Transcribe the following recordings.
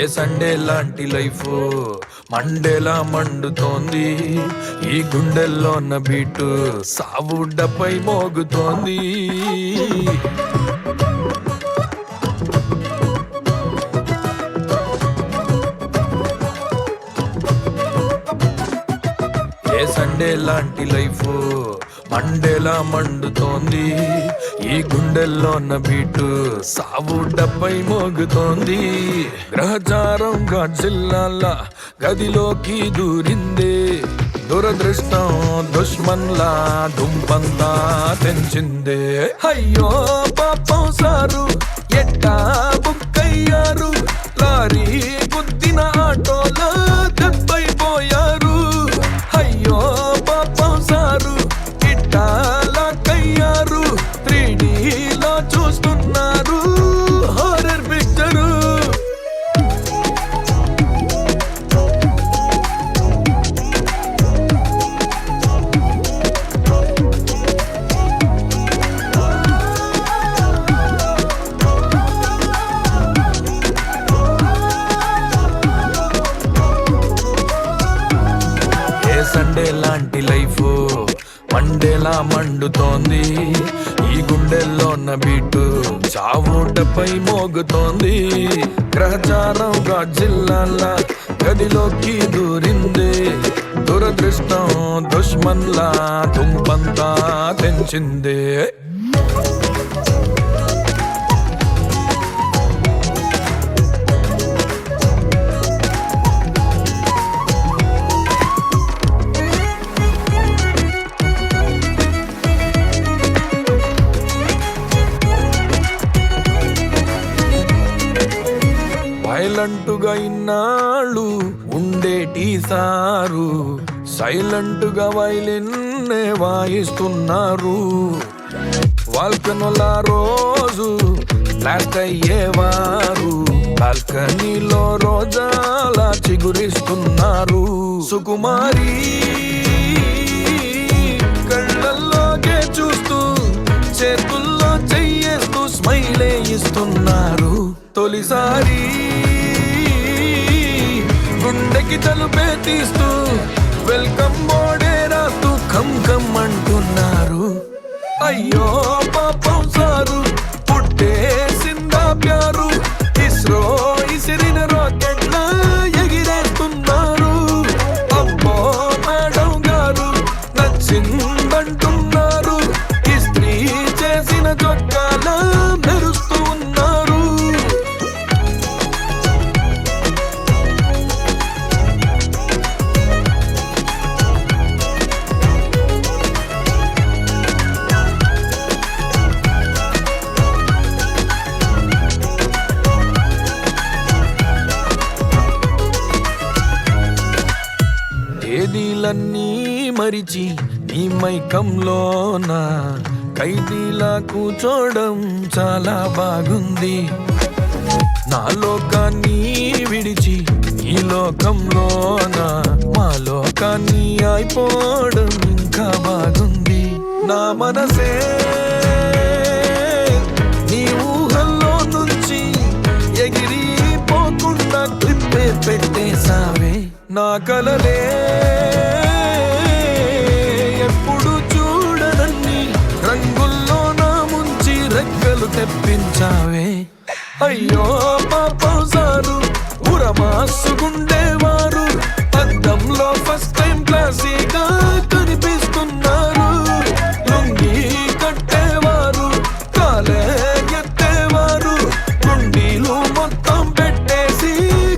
Sunday లాంటి life Mandela మండుతోంది. ఈ గుండెల్లో ఉన్న బీటు సావుడ్డపై మోగుతోంది. సండే లాంటి లైఫ్ మండేలా మండుతోంది. ఈ గుండెల్లో ఉన్న బీటు సావుడ్డపై మోగుతోంది. గ్రహచారం గాడ్జిల్లాల గదిలోకి దూరిందే. దురదృష్టం దుష్మన్లా దుంపంతా తెంచిందే. అయ్యో పాపం సారు ఎట్టా బుక్కయ్యారు. లారీ గుద్దిన ఆటోలో దెబ్బైపోయారు. అయ్యో పాపం సారు ఇట్టా లాక్కయ్యారు. 3Dలో చూస్తున్నారు హారర్ పిక్చరు. సండే లాంటి లైఫ్ మండేలా మండుతోంది. ఈ గుండెల్లో ఉన్న బీటు చావుటపై మోగుతోంది. గ్రహచారం గాడ్జిల్లాల గదిలోకి దూరింది. దురదృష్టం దుష్మన్లా దుంపంతా తెంచింది. సైలెంటుగా ఇన్నాళ్ళు ఉండేటి సారు సైలెంటుగా వైలిన్నే వాయిస్తున్నారు. వాల్కనోలా రోజు బ్లాస్ట్ అయ్యేవారు. బాల్కనీలో రోజాలా చిగురిస్తున్నారు. సుకుమారి కళ్ళల్లోకే చూస్తూ చేతుల్లో చెయ్యేస్తూ స్మైలే ఇస్తున్నారు. తొలిసారి గుండెకి తలుపే తీస్తూ వెల్కమ్ బోర్డే రాస్తూ కమ్ కమ్ అంటున్నారు. అయ్యో పాపం సారు పుట్టేసిందా ప్యారు. ఇస్రో ఇసిరిన రాకెట్ల ఎగిరేస్తున్నారు. అబ్బో మేడం గారు నచ్చిందంటున్నారు. ఇస్త్రీ చేసిన చొక్కాల మెరుస్తూ ఉన్నారు. తేదీలన్నీ మరిచి నీ మైకంలోన ఖైదీలా కూర్చోడం చాలా బాగుంది. నా లోకాన్ని విడిచి ఈ లోకంలోన మా లోకాన్ని అయిపోవడం ఇంకా బాగుంది. నా మనసే నీ ఊహల్లో నుంచి ఎగిరిపోకుండా క్లిప్పే పెట్టేసావే. నా కలలే ఎప్పుడు చూడనన్ని రంగుల్లో నా ముంచి రెక్కలు తెప్పించావే. అయ్యో పాపం సారు ఉరమాసుగుండేవారు. అద్దంలో ఫస్ట్ టైం క్లాసీగా కనిపిస్తున్నారు. లుంగి కట్టేవారు కాలే ఎత్తేవారు. గుండీలు మొత్తం పెట్టేసి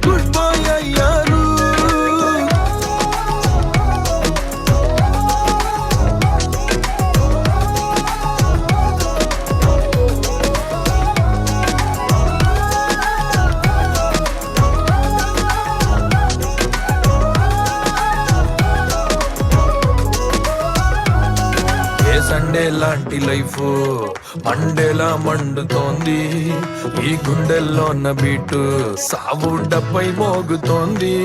గుడ్ బాయ్ అయ్యారు. సండే లాంటి లైఫ్ మండేలా మండుతోంది. ఈ గుండెల్లో ఉన్న బీటు సావుడ్డపై మోగుతోంది.